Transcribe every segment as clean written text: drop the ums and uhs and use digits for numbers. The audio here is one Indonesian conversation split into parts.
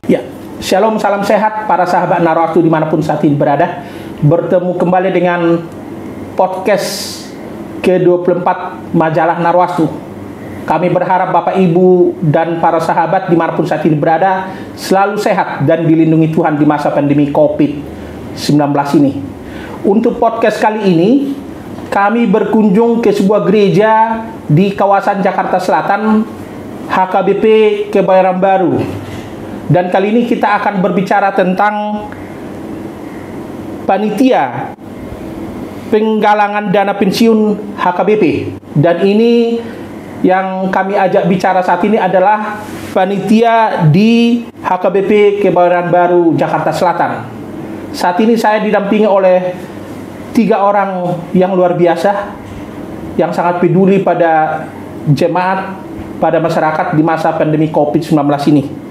Ya, shalom, salam sehat para sahabat Narwaktu dimanapun saat ini berada. Bertemu kembali dengan podcast ke-24 majalah Narwaktu. Kami berharap Bapak Ibu dan para sahabat dimanapun saat ini berada selalu sehat dan dilindungi Tuhan di masa pandemi COVID-19 ini. Untuk podcast kali ini, kami berkunjung ke sebuah gereja di kawasan Jakarta Selatan, HKBP Kebayoran Baru. Dan kali ini kita akan berbicara tentang panitia penggalangan dana pensiun HKBP. Dan ini yang kami ajak bicara saat ini adalah panitia di HKBP Kebayoran Baru Jakarta Selatan. Saat ini saya didampingi oleh 3 orang yang luar biasa, yang sangat peduli pada jemaat, pada masyarakat di masa pandemi COVID-19 ini.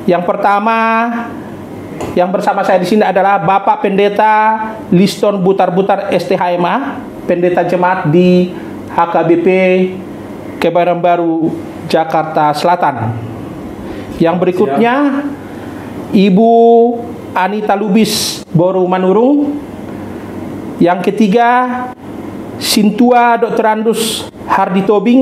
Yang pertama yang bersama saya di sini adalah Bapak Pendeta Liston Butar-Butar STHMA, pendeta jemaat di HKBP Kebayoran Baru Jakarta Selatan. Yang berikutnya Ibu Anita Lubis Boru Manurung. Yang ketiga Sintua Dr. Andus Hardi Tobing.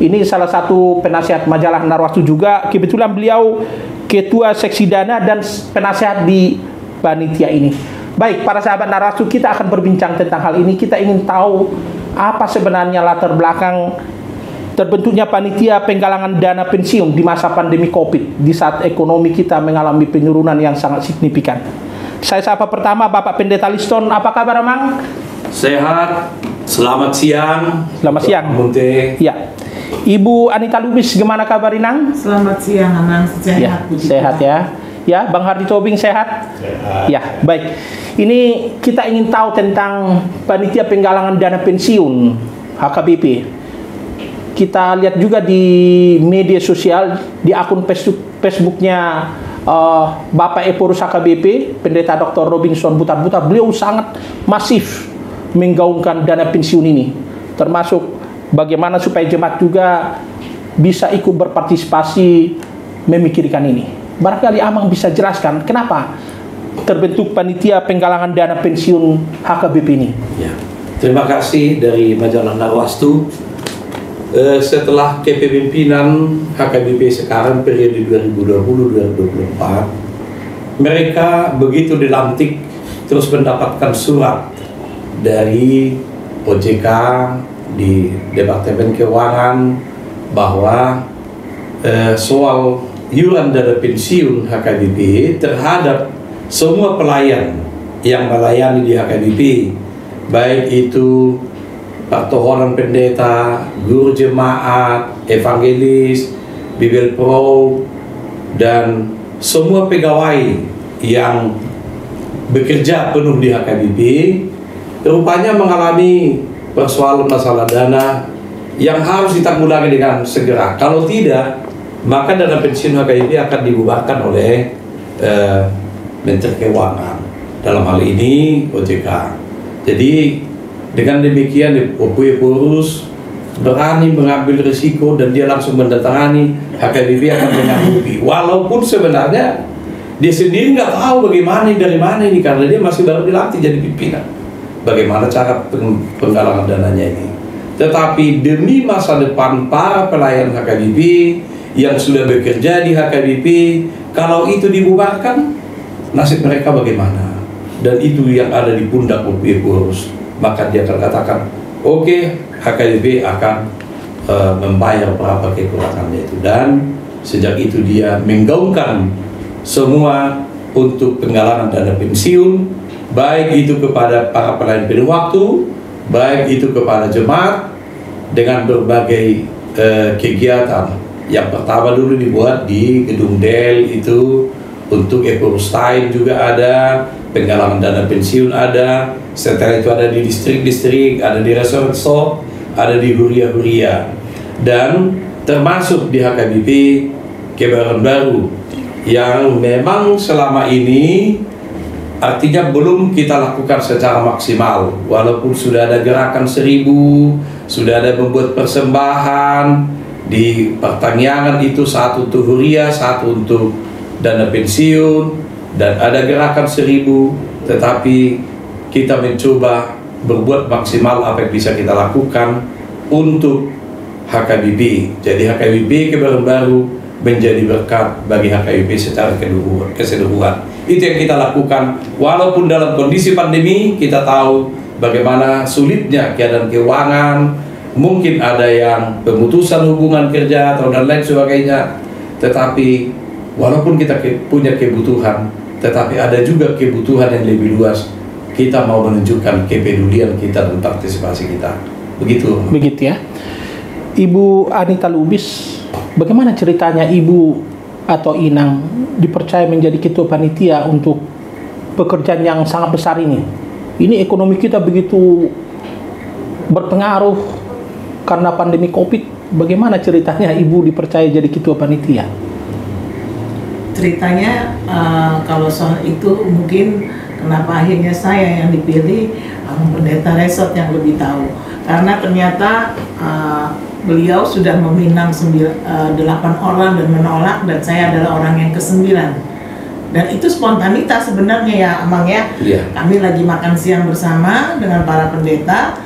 Ini salah satu penasihat majalah Narwaktu juga. Kebetulan beliau ketua seksi dana dan penasihat di panitia ini. Baik, para sahabat Narwaktu, kita akan berbincang tentang hal ini. Kita ingin tahu apa sebenarnya latar belakang terbentuknya panitia penggalangan dana pensiun di masa pandemi COVID, di saat ekonomi kita mengalami penurunan yang sangat signifikan. Saya sapa pertama Bapak Pendeta Liston. Apa kabar, Mang? Sehat. Selamat siang. Selamat siang. Munte. Ya. Ibu Anita Lubis, gimana kabar, Inang? Selamat siang, Anang. Sehat. Ya, sehat ya. Ya, Bang Hardi Tobing sehat? Sehat. Ya, baik. Ini kita ingin tahu tentang panitia penggalangan dana pensiun HKBP. Kita lihat juga di media sosial, di akun Facebooknya Bapak Eporus HKBP, Pendeta Dr. Robinson Butar-Butar. Beliau sangat masif menggaungkan dana pensiun ini, termasuk bagaimana supaya jemaat juga bisa ikut berpartisipasi memikirkan ini. Barangkali Amang bisa jelaskan kenapa terbentuk panitia penggalangan dana pensiun HKBP ini. Ya. Terima kasih dari majalah Narwaktu. Setelah kepemimpinan HKBP sekarang periode 2020-2024, mereka begitu dilantik terus mendapatkan surat dari OJK di Departemen Keuangan bahwa soal iuran dana pensiun HKBP terhadap semua pelayan yang melayani di HKBP, baik itu pertohonan pendeta, guru jemaat, evangelis, Bible Pro, dan semua pegawai yang bekerja penuh di HKBP rupanya mengalami persoalan masalah dana yang harus ditanggulangi dengan segera. Kalau tidak, maka dana pensiun HKBP akan dibubarkan oleh Menteri Keuangan, dalam hal ini OJK. Jadi dengan demikian Eporus berani mengambil risiko dan dia langsung mendatangani HKBP akan menyanggupi, walaupun sebenarnya dia sendiri nggak tahu bagaimana dari mana ini, karena dia masih baru dilantik jadi pimpinan. Bagaimana cara penggalangan dananya ini. Tetapi demi masa depan para pelayan HKBP yang sudah bekerja di HKBP, kalau itu dibubarkan, nasib mereka bagaimana? Dan itu yang ada di pundak Eporus. Maka dia akan katakan, oke, HKBP akan membayar berapa kekurangannya itu. Dan sejak itu dia menggaungkan semua untuk penggalangan dana pensiun, baik itu kepada para pelayan penuh waktu, baik itu kepada jemaat, dengan berbagai kegiatan. Yang pertama dulu dibuat di Gedung Del itu untuk Eporus Time juga ada, penggalangan dana pensiun ada, setelah itu ada di distrik-distrik, ada di resort-resort, ada di huria-huria, dan termasuk di HKBP Kebayoran Baru yang memang selama ini artinya belum kita lakukan secara maksimal, walaupun sudah ada gerakan 1000, sudah ada membuat persembahan di pertanian itu, satu untuk huria, satu untuk dana pensiun, dan ada gerakan 1000, tetapi kita mencoba berbuat maksimal apa yang bisa kita lakukan untuk HKBP. Jadi HKBP Kebayoran Baru menjadi berkat bagi HKBP secara keseluruhan. Itu yang kita lakukan, walaupun dalam kondisi pandemi kita tahu bagaimana sulitnya keadaan keuangan, mungkin ada yang pemutusan hubungan kerja atau dan lain sebagainya, tetapi walaupun kita punya kebutuhan, tetapi ada juga kebutuhan yang lebih luas. Kita mau menunjukkan kepedulian kita dan partisipasi kita. Begitu ya. Ibu Anita Lubis, bagaimana ceritanya Ibu atau Inang dipercaya menjadi ketua panitia untuk pekerjaan yang sangat besar ini? Ini ekonomi kita begitu berpengaruh karena pandemi COVID. Bagaimana ceritanya Ibu dipercaya jadi ketua panitia? Ceritanya kalau soal itu mungkin kenapa akhirnya saya yang dipilih, pendeta resort yang lebih tahu. Karena ternyata beliau sudah meminang 8 orang dan menolak, dan saya adalah orang yang ke-9. Dan itu spontanitas sebenarnya ya, Amang ya. Yeah. Kami lagi makan siang bersama dengan para pendeta.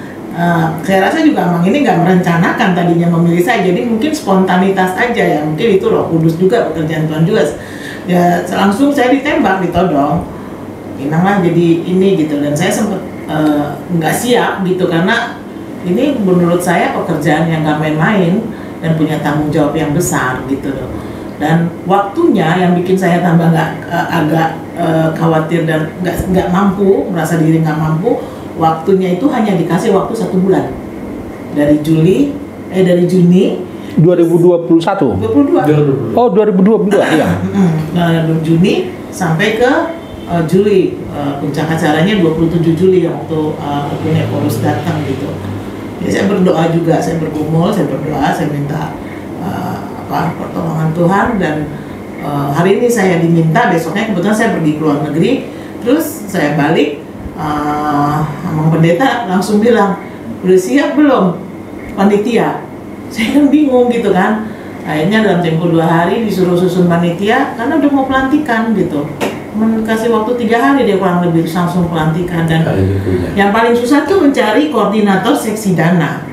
Saya rasa juga Amang ini nggak merencanakan tadinya memilih saya, jadi mungkin spontanitas aja ya. Mungkin itu Roh Kudus juga, pekerjaan Tuhan juga. Ya langsung saya ditembak, ditodong. Inang lah jadi ini gitu, dan saya sempat nggak siap gitu, karena ini menurut saya pekerjaan yang nggak main-main dan punya tanggung jawab yang besar gitu loh. Dan waktunya yang bikin saya tambah agak khawatir dan nggak mampu, merasa diri nggak mampu. Waktunya itu hanya dikasih waktu 1 bulan dari Juni 2021. 22. Oh 2022 ya. Juni sampai ke Juli, puncak acaranya 27 Juli yang waktu punya Paulus datang gitu. Ya, saya berdoa juga, saya bergumul, saya berdoa, saya minta pertolongan Tuhan, dan hari ini saya diminta, besoknya kebetulan saya pergi ke luar negeri, terus saya balik, Amang pendeta langsung bilang, udah siap belum panitia? Saya kan bingung gitu kan. Akhirnya dalam tempo 2 hari disuruh susun panitia karena udah mau pelantikan gitu. Kasih waktu 3 hari dia kurang lebih langsung pelantikan, dan yang paling susah tuh mencari koordinator seksi dana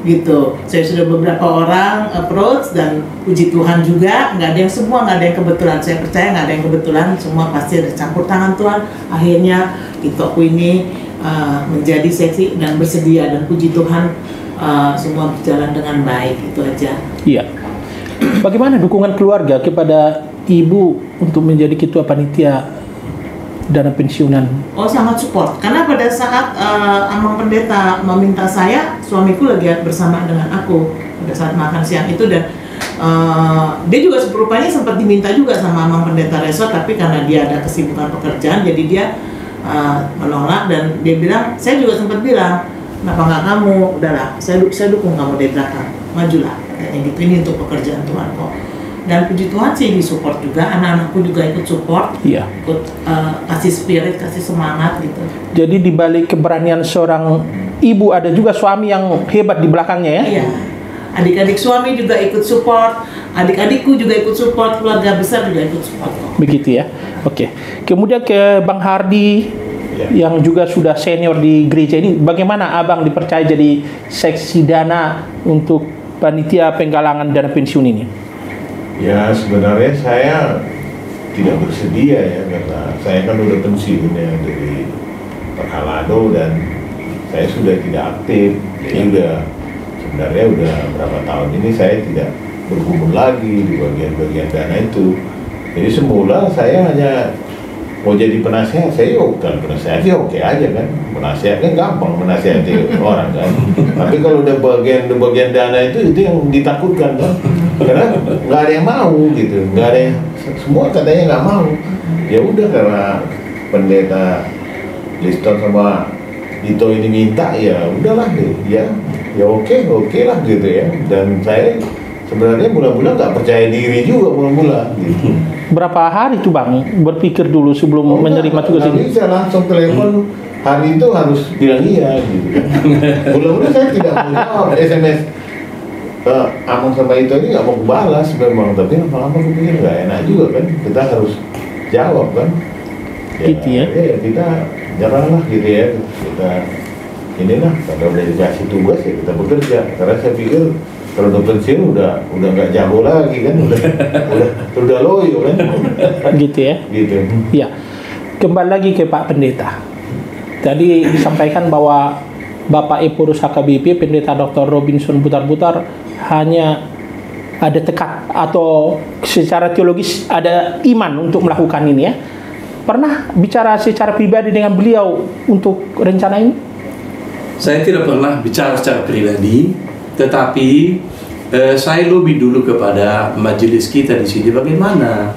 gitu. Saya sudah beberapa orang approach, dan puji Tuhan juga nggak ada yang kebetulan. Saya percaya nggak ada yang kebetulan, semua pasti ada campur tangan Tuhan. Akhirnya aku ini menjadi seksi dan bersedia, dan puji Tuhan semua berjalan dengan baik. Itu aja. Iya. Bagaimana dukungan keluarga kepada Ibu untuk menjadi ketua panitia dana pensiunan? Oh, sangat support. Karena pada saat Amang pendeta meminta saya, suamiku lagi bersama dengan aku pada saat makan siang itu, dan dia juga rupanya sempat diminta juga sama Amang pendeta resort, tapi karena dia ada kesibukan pekerjaan, jadi dia menolak, dan dia bilang, saya juga sempat bilang, kenapa nggak kamu? Udahlah, saya dukung kamu dari belakang, majulah. Kayaknya gitu, ini untuk pekerjaan Tuhan kok. Dan puji Tuhan sih disupport juga, anak-anakku juga ikut support, iya. Ikut kasih spirit, kasih semangat gitu. Jadi di balik keberanian seorang ibu ada juga suami yang hebat di belakangnya ya? Iya, adik-adik suami juga ikut support, adik-adikku juga ikut support, keluarga besar juga ikut support. Begitu ya, oke. Kemudian ke Bang Hardi yang juga sudah senior di gereja ini, bagaimana Abang dipercaya jadi seksi dana untuk panitia penggalangan dana pensiun ini? Ya sebenarnya saya tidak bersedia ya, karena saya kan udah pensiun ya dari Perhalado, dan saya sudah tidak aktif. Jadi sebenarnya udah berapa tahun ini saya tidak bergumul lagi di bagian-bagian dana itu. Jadi semula saya hanya mau jadi penasehat, saya bukan penasehat sih oke aja kan, penasehat kan gampang menasehati orang kan. Tapi kalau udah bagian dana itu yang ditakutkan kan, karena nggak ada yang mau gitu, nggak ada yang, semua katanya nggak mau. Ya udah, karena pendeta Liston sama Dito ini minta, ya udahlah ya oke lah gitu ya. Dan saya sebenarnya mula-mula nggak percaya diri juga mula-mula gitu. Berapa hari tuh Bang berpikir dulu sebelum menerima tugas ini? Bisa langsung telepon hari itu harus bilang iya gitu. Mula-mula saya tidak mau jawab SMS Amang sama itu ini nggak mau balas memang, tapi lama-lama aku pikir nggak enak juga kan, kita harus jawab kan. Gitu ya. Kita nyerahlah gitu ya, kita inilah karena udah dikasih tugas ya kita bekerja, karena saya pikir kalau udah pensiun udah nggak jago lagi kan, udah loyo kan. Gitu ya. Gitu. Ya, kembali lagi ke Pak Pendeta. Tadi disampaikan bahwa Bapak Epurus HKBP Pendeta Dr. Robinson Butar-Butar hanya ada tekad atau secara teologis ada iman untuk melakukan ini ya. Pernah bicara secara pribadi dengan beliau untuk rencana ini? Saya tidak pernah bicara secara pribadi, tetapi saya lebih dulu kepada majelis kita di sini bagaimana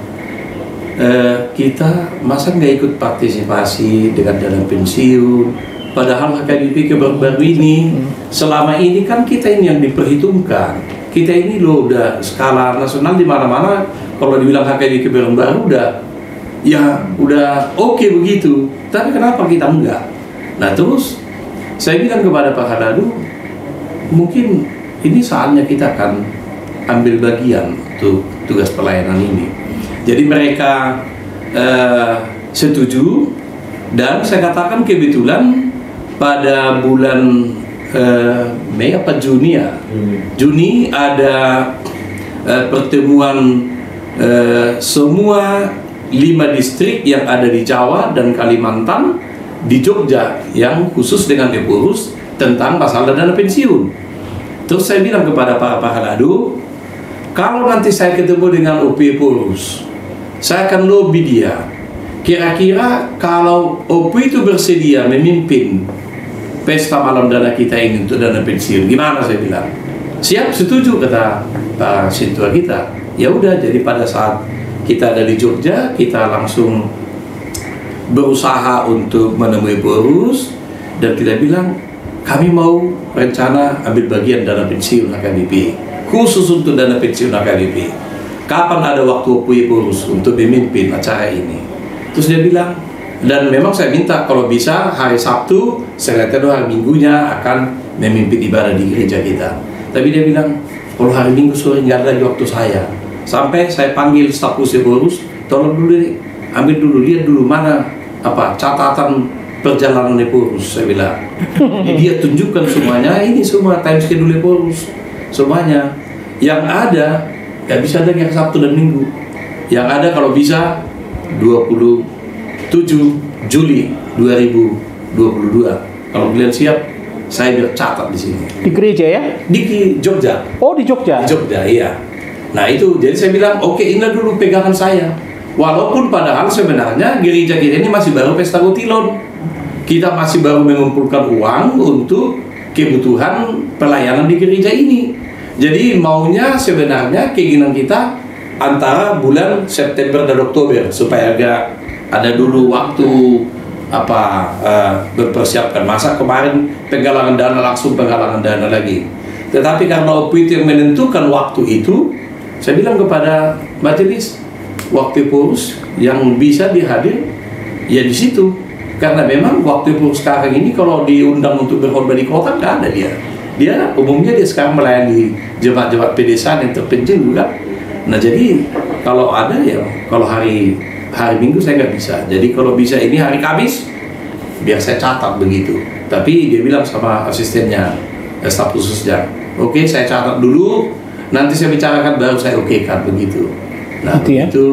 kita masa nggak ikut partisipasi dengan dana pensiun. Padahal HKBP baru-baru ini selama ini kan kita ini yang diperhitungkan. Kita ini loh udah skala nasional di mana-mana. Kalau dibilang HKBP baru-baru udah oke begitu. Tapi kenapa kita enggak? Nah terus saya bilang kepada Pak Haladu, mungkin ini saatnya kita akan ambil bagian untuk tugas pelayanan ini. Jadi mereka setuju, dan saya katakan kebetulan pada bulan Mei apa Juni ya? Juni ada pertemuan semua 5 distrik yang ada di Jawa dan Kalimantan di Jogja yang khusus dengan Epurus tentang masalah dana pensiun. Terus saya bilang kepada Pak Haladu, kalau nanti saya ketemu dengan OP Epurus, saya akan lobby dia. Kira-kira kalau OP itu bersedia memimpin pesta malam dana kita ini untuk dana pensiun, gimana? Saya bilang siap, setuju, kata Pak Sintua kita. Ya udah, jadi pada saat kita ada di Jogja, kita langsung berusaha untuk menemui Epurus dan kita bilang kami mau rencana ambil bagian dana pensiun HKBP, khusus untuk dana pensiun HKBP. Kapan ada waktu Epurus untuk memimpin acara ini? Terus dia bilang, dan memang saya minta kalau bisa hari Sabtu, saya lihat hari Minggunya akan memimpin ibadah di gereja kita. Tapi dia bilang, kalau hari Minggu sore nggak ada lagi waktu saya. Sampai saya panggil staf Epurus, tolong dulu deh, ambil dulu, lihat dulu mana catatan perjalanan Epurus. Saya bilang, dia tunjukkan semuanya, ini semua time schedule Epurus, semuanya. Yang ada, ya bisa lagi yang Sabtu dan Minggu. Yang ada kalau bisa 27 Juli 2022. Kalau kalian siap, saya biar catat di sini. Di gereja ya? Di Jogja. Oh, di Jogja. Di Jogja, iya. Nah itu, jadi saya bilang, oke, ini dulu pegangan saya. Walaupun padahal sebenarnya gereja kita ini masih baru pesta kotilon. Kita masih baru mengumpulkan uang untuk kebutuhan pelayanan di gereja ini. Jadi maunya sebenarnya keinginan kita antara bulan September dan Oktober supaya agak ada dulu waktu berpersiapkan. Masa kemarin penggalangan dana langsung penggalangan dana lagi. Tetapi karena OPT yang menentukan waktu itu, saya bilang kepada majelis, waktu Epurus yang bisa dihadir ya di situ. Karena memang waktu Epurus sekarang ini kalau diundang untuk berkhotbah di kota nggak ada dia. Dia umumnya sekarang melayani jemaat-jemaat pedesaan yang terpencil juga. Nah jadi kalau ada ya, kalau hari Minggu saya nggak bisa. Jadi kalau bisa ini hari Kamis, biar saya catat begitu. Tapi dia bilang sama asistennya, staf khususnya, oke, saya catat dulu, nanti saya bicarakan baru saya okekan begitu. Nah gitu ya? Itu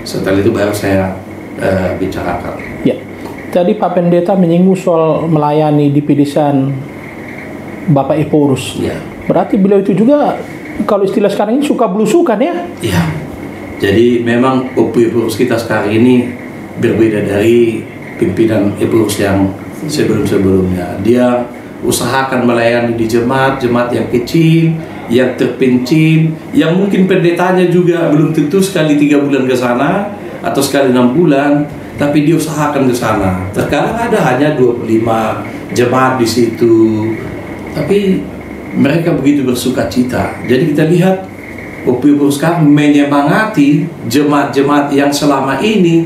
setelah itu baru saya bicarakan. Ya, tadi Pak Pendeta menyinggung soal melayani di pedesaan Bapak Epurus. Ya. Berarti beliau itu juga kalau istilah sekarang ini suka belusukan ya? Iya. Jadi memang Epurus kita sekarang ini berbeda dari pimpinan Epurus yang sebelum-sebelumnya. Dia usahakan melayani di jemaat-jemaat yang kecil, yang terpencil, yang mungkin pendetanya juga belum tentu sekali 3 bulan ke sana atau sekali 6 bulan, tapi dia usahakan ke sana. Terkadang ada hanya 25 jemaat di situ. Tapi mereka begitu bersuka cita. Jadi kita lihat Epurus sekarang menyemangati jemaat-jemaat yang selama ini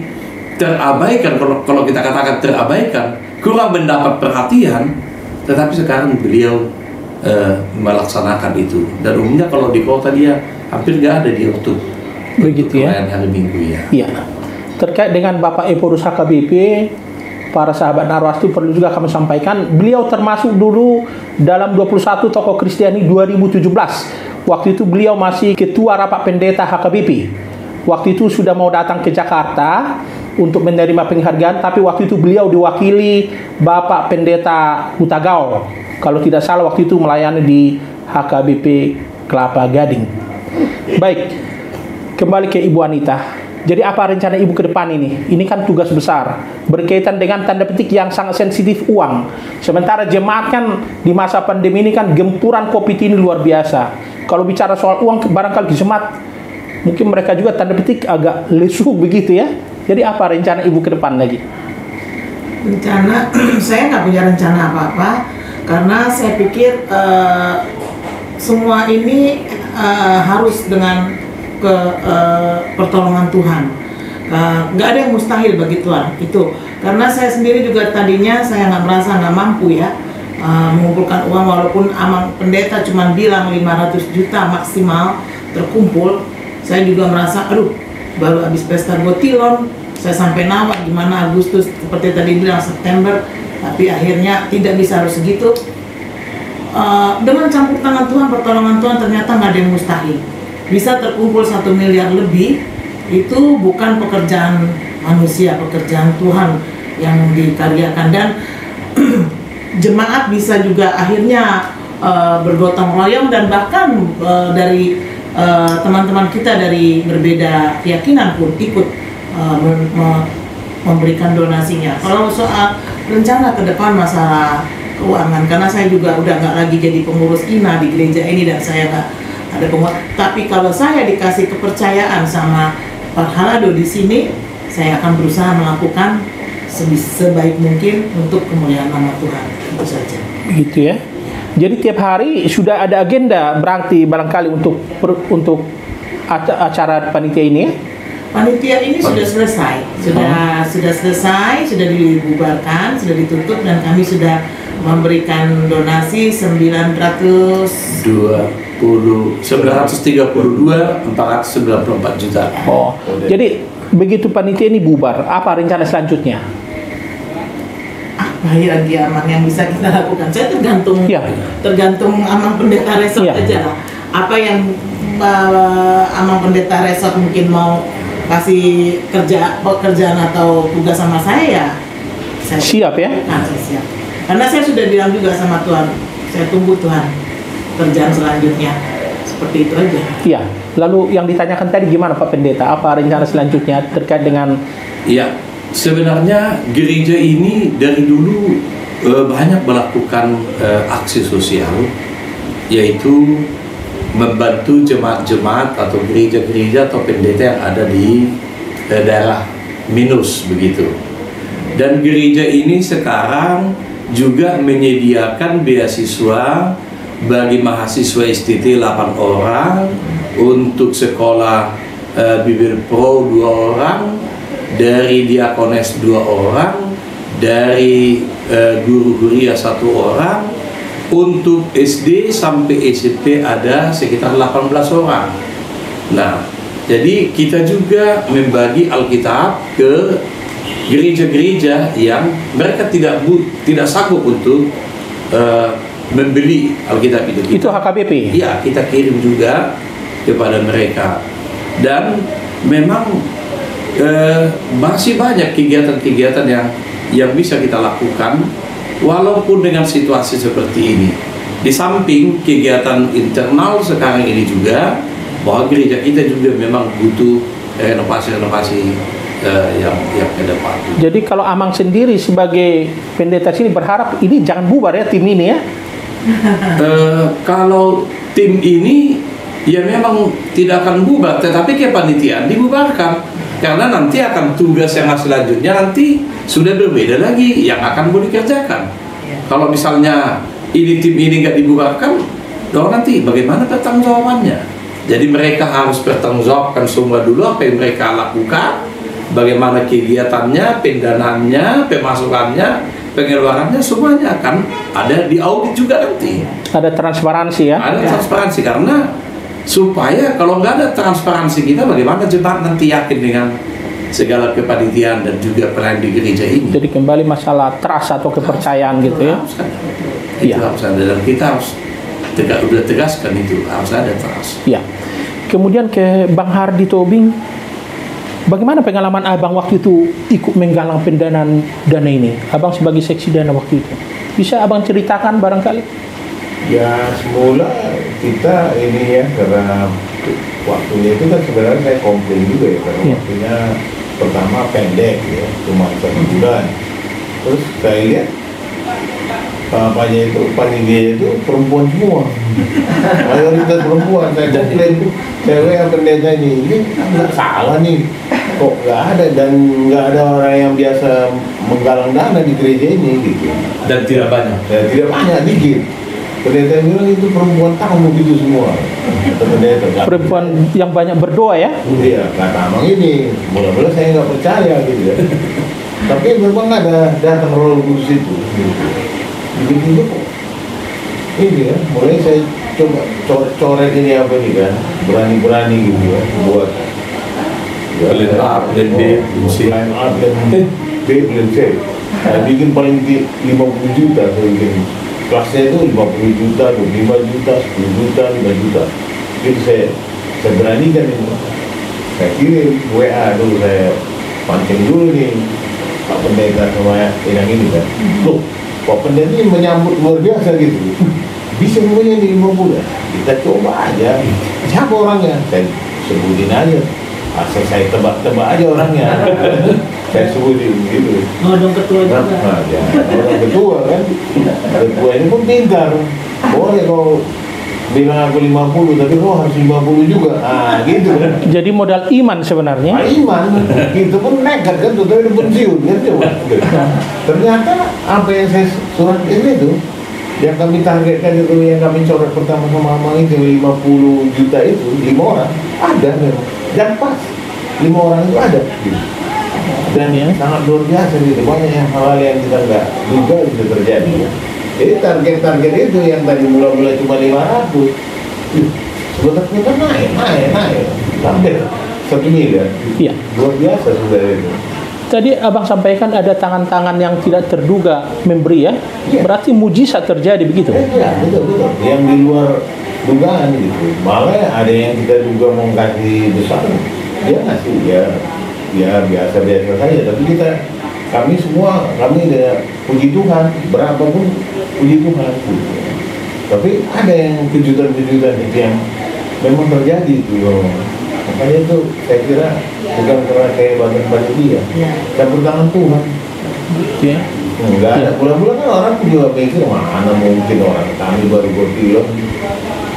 terabaikan, kalau kita katakan terabaikan, kurang mendapat perhatian, tetapi sekarang beliau melaksanakan itu. Dan umumnya kalau di kota dia hampir nggak ada dia untuk Begitu ya. perayaan hari Minggu ya. Iya. Terkait dengan Bapak Eporus HKBP, para sahabat Narwastu perlu juga kami sampaikan, beliau termasuk dulu dalam 21 tokoh Kristiani 2017. Waktu itu beliau masih ketua rapat pendeta HKBP. Waktu itu sudah mau datang ke Jakarta untuk menerima penghargaan, tapi waktu itu beliau diwakili Bapak Pendeta Hutagao. Kalau tidak salah waktu itu melayani di HKBP Kelapa Gading. Baik, kembali ke Ibu Anita. Jadi apa rencana Ibu ke depan ini? Ini kan tugas besar berkaitan dengan tanda petik yang sangat sensitif uang. Sementara jemaat kan di masa pandemi ini kan gempuran COVID ini luar biasa. Kalau bicara soal uang barangkali jemaat mungkin mereka juga tanda petik agak lesu begitu ya. Jadi apa rencana Ibu ke depan lagi? Rencana, saya nggak punya rencana apa-apa karena saya pikir semua ini harus dengan pertolongan Tuhan. Nggak ada yang mustahil bagi Tuhan itu. Karena saya sendiri juga tadinya saya nggak mampu ya mengumpulkan uang, walaupun amang pendeta cuma bilang 500 juta maksimal terkumpul. Saya juga merasa aduh, baru habis pesta Botilon saya sampai nawar gimana Agustus seperti tadi bilang September, tapi akhirnya tidak bisa harus segitu. Dengan campur tangan Tuhan, pertolongan Tuhan, ternyata nggak ada yang mustahil. Bisa terkumpul 1 miliar lebih, itu bukan pekerjaan manusia, pekerjaan Tuhan yang dikaryakan. Dan jemaat bisa juga akhirnya bergotong royong, dan bahkan dari teman-teman kita dari berbeda keyakinan pun ikut memberikan donasinya. Kalau soal rencana ke depan masalah keuangan, karena saya juga udah nggak lagi jadi pengurus INA di gereja ini dan saya nggak ada penguat. Tapi kalau saya dikasih kepercayaan sama Pak Halado di sini, saya akan berusaha melakukan sebaik mungkin untuk kemuliaan nama Tuhan. Itu saja. Begitu ya. Jadi tiap hari sudah ada agenda berarti barangkali untuk acara panitia ini ya? Panitia ini sudah selesai, sudah selesai, sudah dibubarkan, sudah ditutup, dan kami sudah memberikan donasi 932.494 juta. Oh, jadi begitu panitia ini bubar, apa rencana selanjutnya? Apa ya lagi Amang yang bisa kita lakukan? Saya tergantung Amang Pendeta Resort aja lah. Apa yang Amang Pendeta Resort mungkin mau kasih pekerjaan atau tugas sama saya, ya saya siap ya? Nah, saya siap. Karena saya sudah bilang juga sama Tuhan, saya tunggu Tuhan kerjaan selanjutnya. Seperti itu aja. Iya. Lalu yang ditanyakan tadi gimana Pak Pendeta? Apa rencana selanjutnya terkait dengan? Iya. Sebenarnya gereja ini dari dulu banyak melakukan aksi sosial, yaitu membantu jemaat-jemaat atau gereja-gereja atau pendeta yang ada di daerah minus begitu. Dan gereja ini sekarang juga menyediakan beasiswa bagi mahasiswa STT 8 orang, untuk sekolah Bibir Pro 2 orang, dari Diakones 2 orang, dari guru Huria 1 orang, untuk SD sampai SMP ada sekitar 18 orang. Nah, jadi kita juga membagi Alkitab ke gereja-gereja yang mereka tidak sanggup untuk membeli Alkitab itu. Itu HKBP? Iya, kita kirim juga kepada mereka. Dan memang masih banyak kegiatan-kegiatan yang bisa kita lakukan walaupun dengan situasi seperti ini. Di samping kegiatan internal sekarang ini juga, bahwa gereja kita juga memang butuh renovasi-renovasi yang ke depan. Jadi kalau Amang sendiri sebagai pendeta sini berharap ini jangan bubar ya, tim ini ya? Kalau tim ini ya memang tidak akan bubar, tetapi kepanitiaan dibubarkan, karena nanti akan tugas yang selanjutnya nanti sudah berbeda lagi yang akan boleh dikerjakan. Kalau misalnya ini tim ini nggak dibubarkan, nanti bagaimana pertanggungjawabannya? Jadi mereka harus bertanggungjawabkan semua dulu apa yang mereka lakukan, bagaimana kegiatannya, pendanaannya, pemasukannya, pengeluarannya semuanya akan ada di audit juga nanti. Ada transparansi ya. Ada transparansi, karena supaya kalau nggak ada transparansi kita, bagaimana jemaat nanti yakin dengan segala kepanitiaan dan juga peran di gereja ini. Jadi kembali masalah trust atau kepercayaan gitu ya. Harus ada. Iya. Itu harus ada, dan kita harus udah tegaskan itu, harus ada trust. Ya. Kemudian ke Bang Hardi Tobing, bagaimana pengalaman Abang waktu itu ikut menggalang pendanaan dana ini? Abang sebagai seksi dana waktu itu, bisa Abang ceritakan barangkali? Ya semula kita ini ya, karena waktunya itu kan sebenarnya saya komplain juga ya, karena Iya. waktunya pertama pendek ya, cuma 1 bulan. Terus saya lihat panitia itu perempuan semua, mayoritas perempuan. Saya komplain, cewek yang pendeta ini nggak salah nih, kok nggak ada, dan nggak ada orang yang biasa menggalang dana di gereja ini gitu. Dan tidak banyak. Ya, tidak banyak, dikit. Pendeta yang bilang itu perempuan tamu gitu semua. Kata pendeta, nggak Perempuan yang banyak berdoa ya. iya, kata abang ini, mula-mula saya nggak percaya gitu ya. Tapi memang ada datang Roh Kudus itu. Gitu. Begitu kok. Ini ya, mulai saya coba coret ini apa nih kan, berani-berani gitu ya, buat Plan A, plan B, plan C. Plan A, plan B, plan C. Saya bikin paling 50 juta, saya bikin kelasnya itu 50 juta, 25 juta, 10 juta, 5 juta. Jadi saya beranikan itu. Saya kirim WA dulu, saya pancing dulu nih Pak Pendeta sama yang ini kan. Loh, Pak Pendeta ini menyambut luar biasa gitu. Bisa punya nih 50 ya. Kita coba aja. Siapa orangnya? Saya sebutin aja. Asal saya tebak-tebak aja orangnya. Saya sebutin gitu. Nodong ketua juga. Nah, ya, orang ketua kan. Ketua ini pun pintar. Boleh kau bilang aku 50, tapi kau harus 50 juga. Ah, gitu kan. Jadi modal iman sebenarnya. Nah, iman, itu pun nekat kan, tuh udah pensiun kan coba. Ternyata apa yang saya surat ini tuh, yang kami targetkan itu, yang kami coret pertama sama Amang itu 50 juta itu, 5 orang ada memang, dan pas 5 orang itu ada. Dan Ya. sangat luar biasa gitu, banyak yang hal-hal yang kita nggak duga bisa terjadi. Jadi target-target itu yang tadi mula-mula cuma 500, sebenarnya naik, hampir 1 miliar. Iya. Luar biasa sudah itu. Tadi Abang sampaikan ada tangan-tangan yang tidak terduga memberi ya. Iya. Berarti mujizat terjadi begitu. Ya, betul. Yang di luar dugaan gitu. Malah ada yang kita juga mau kasih besar, dia ngasih ya biasa-biasa saja. Tapi kami semua ada puji Tuhan, berapapun puji Tuhan. Gitu. Tapi ada yang kejutan-kejutan itu yang memang terjadi itu. Makanya itu saya kira bukan karena kehebatan panitia, Ya. campur tangan Tuhan. Ya. Enggak ada, bulan-bulan kan orang juga mikir mana mungkin orang kami baru berfilm,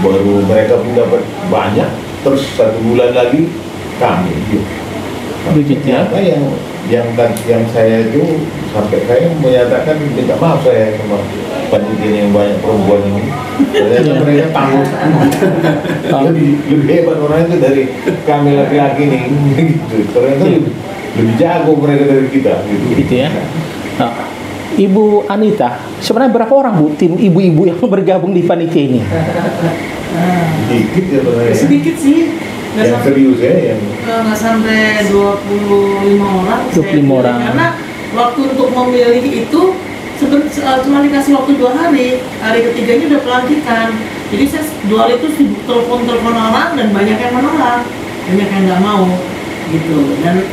baru mereka pun dapat banyak, terus 1 bulan lagi kami. Begitu ya. Ternyata yang saya itu sampai saya menyatakan minta maaf saya sama panitia yang banyak perempuan ini. Ternyata Ya. mereka tangguh. lebih hebat orang itu dari kami laki-laki nih gitu. Ternyata lebih jago mereka dari kita gitu. Gitu ya. Nah, Ibu Anita, sebenarnya berapa orang Bu tim ibu-ibu yang bergabung di panitia ini? Dikit ya sebenarnya. Sedikit sih. Nggak Yang sampai, serius ya, yang nggak sampai 25 orang. 25 saya pilih. orang. Karena waktu untuk memilih itu cuma dikasih waktu 2 hari. Hari ketiganya udah pelantikan. Jadi saya 2 hari itu sibuk telepon orang dan banyak yang menolak, banyak yang nggak mau gitu. Dan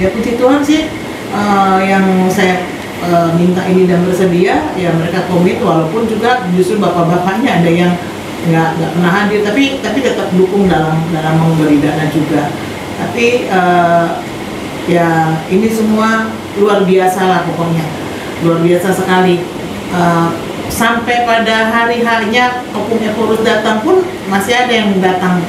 ya puji Tuhan sih yang saya minta ini dan bersedia, ya mereka komit, walaupun juga justru bapak-bapaknya ada yang nggak pernah hadir, tapi tetap dukung dalam memberi dana juga. Tapi ya ini semua luar biasa lah pokoknya, luar biasa sekali. Sampai pada hari hanya Opung Eporus datang pun masih ada yang datang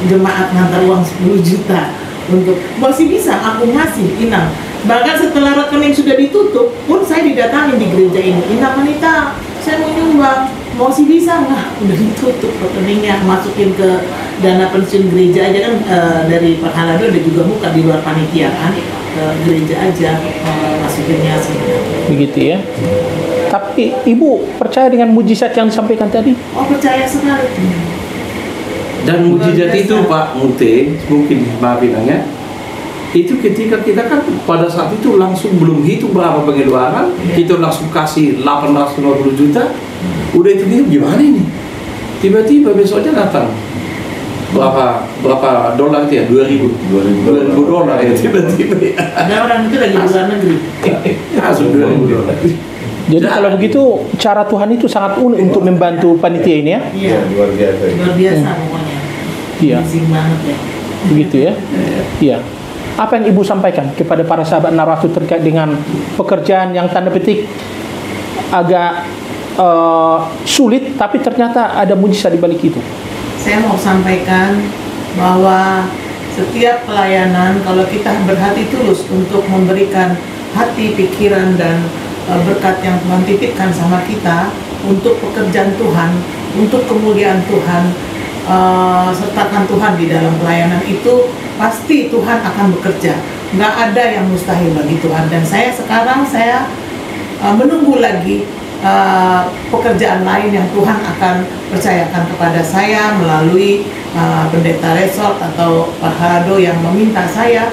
jemaat ngantar uang 10 juta untuk masih bisa aku ngasih Inang. Bahkan setelah rekening sudah ditutup pun saya didatangi di gereja ini, Inang Anita, saya mau nyumbang, mau sih bisa nggak? Udah ditutup rekeningnya, masukin ke dana pensiun gereja aja kan. Dari Pak Halado ada juga buka di luar panitia kan, ke gereja aja masukinnya sebenarnya. Begitu ya. Tapi Ibu percaya dengan mujizat yang disampaikan tadi? Oh, percaya sekali. Dan mujizat itu Pak Mute, mungkin maafin ya, itu ketika kita kan pada saat itu langsung belum hitung berapa pengeluaran, kita langsung kasih 850 juta, udah itu gimana ini? Tiba-tiba besoknya datang berapa dolar itu ya? 2.000 dolar ya tiba-tiba. Ada orang itu lagi di luar negeri. Langsung 2.000 dolar. Jadi kalau begitu cara Tuhan itu sangat unik untuk membantu panitia ini ya. Iya, luar biasa. luar biasa pokoknya. Iya. Amazing banget ya. Begitu ya. Iya. Apa yang Ibu sampaikan kepada para sahabat Narwastu terkait dengan pekerjaan yang tanda petik agak sulit, tapi ternyata ada mujizat di balik itu? Saya mau sampaikan bahwa setiap pelayanan kalau kita berhati tulus untuk memberikan hati, pikiran, dan berkat yang Tuhan titipkan sama kita untuk pekerjaan Tuhan, untuk kemuliaan Tuhan, sertakan Tuhan di dalam pelayanan itu, pasti Tuhan akan bekerja. Nggak ada yang mustahil bagi Tuhan. Dan saya sekarang menunggu lagi pekerjaan lain yang Tuhan akan percayakan kepada saya melalui pendeta resort atau Pak Harado yang meminta saya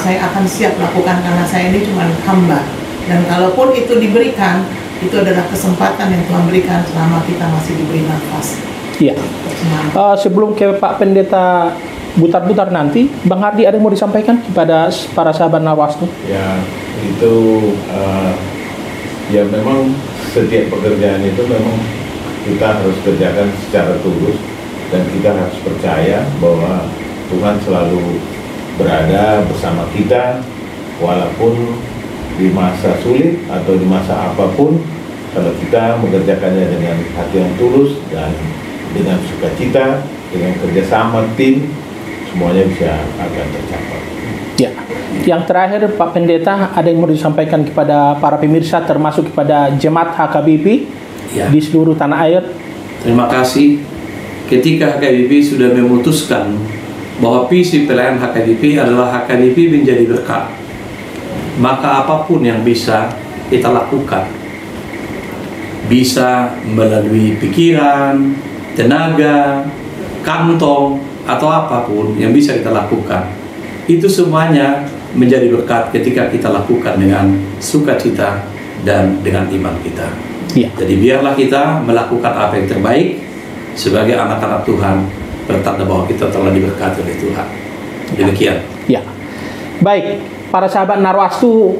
akan siap lakukan karena saya ini cuma hamba. Dan kalaupun itu diberikan, itu adalah kesempatan yang Tuhan berikan selama kita masih diberi nafas. Iya. Sebelum ke Pak Pendeta Butar-Butar nanti, Bang Hardi ada yang mau disampaikan kepada para sahabat Narwastu? Ya, itu ya memang setiap pekerjaan itu memang kita harus kerjakan secara tulus dan kita harus percaya bahwa Tuhan selalu berada bersama kita walaupun di masa sulit atau di masa apapun. Kalau kita mengerjakannya dengan hati yang tulus dan dengan sukacita, dengan kerjasama tim, semuanya bisa akan tercapai. Ya. Yang terakhir Pak Pendeta, ada yang mau disampaikan kepada para pemirsa termasuk kepada jemaat HKBP Ya. di seluruh tanah air? Terima kasih. Ketika HKBP sudah memutuskan bahwa visi pelayanan HKBP adalah HKBP menjadi berkat, maka apapun yang bisa kita lakukan, bisa melalui pikiran, tenaga, kantong, atau apapun yang bisa kita lakukan, itu semuanya menjadi berkat ketika kita lakukan dengan sukacita dan dengan iman kita. Iya. Jadi biarlah kita melakukan apa yang terbaik sebagai anak-anak Tuhan, bertanda bahwa kita telah diberkati oleh Tuhan. Demikian. Ya. Baik, para sahabat Narwastu,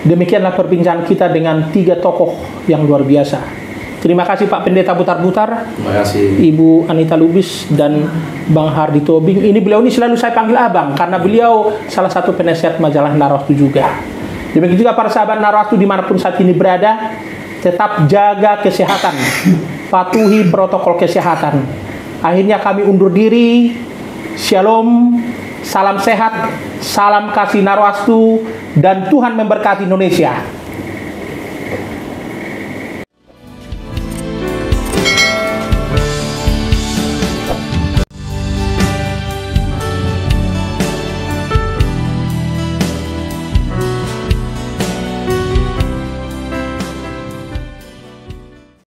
demikianlah perbincangan kita dengan 3 tokoh yang luar biasa. Terima kasih Pak Pendeta Butar-Butar, Terima kasih. Ibu Anita Lubis, dan Bang Hardi Tobing. Beliau ini selalu saya panggil Abang karena beliau salah satu penasihat majalah Narwastu juga. Demikian juga para sahabat Narwastu dimanapun saat ini berada, tetap jaga kesehatan, patuhi protokol kesehatan. Akhirnya kami undur diri. Shalom, salam sehat, salam kasih Narwastu, dan Tuhan memberkati Indonesia.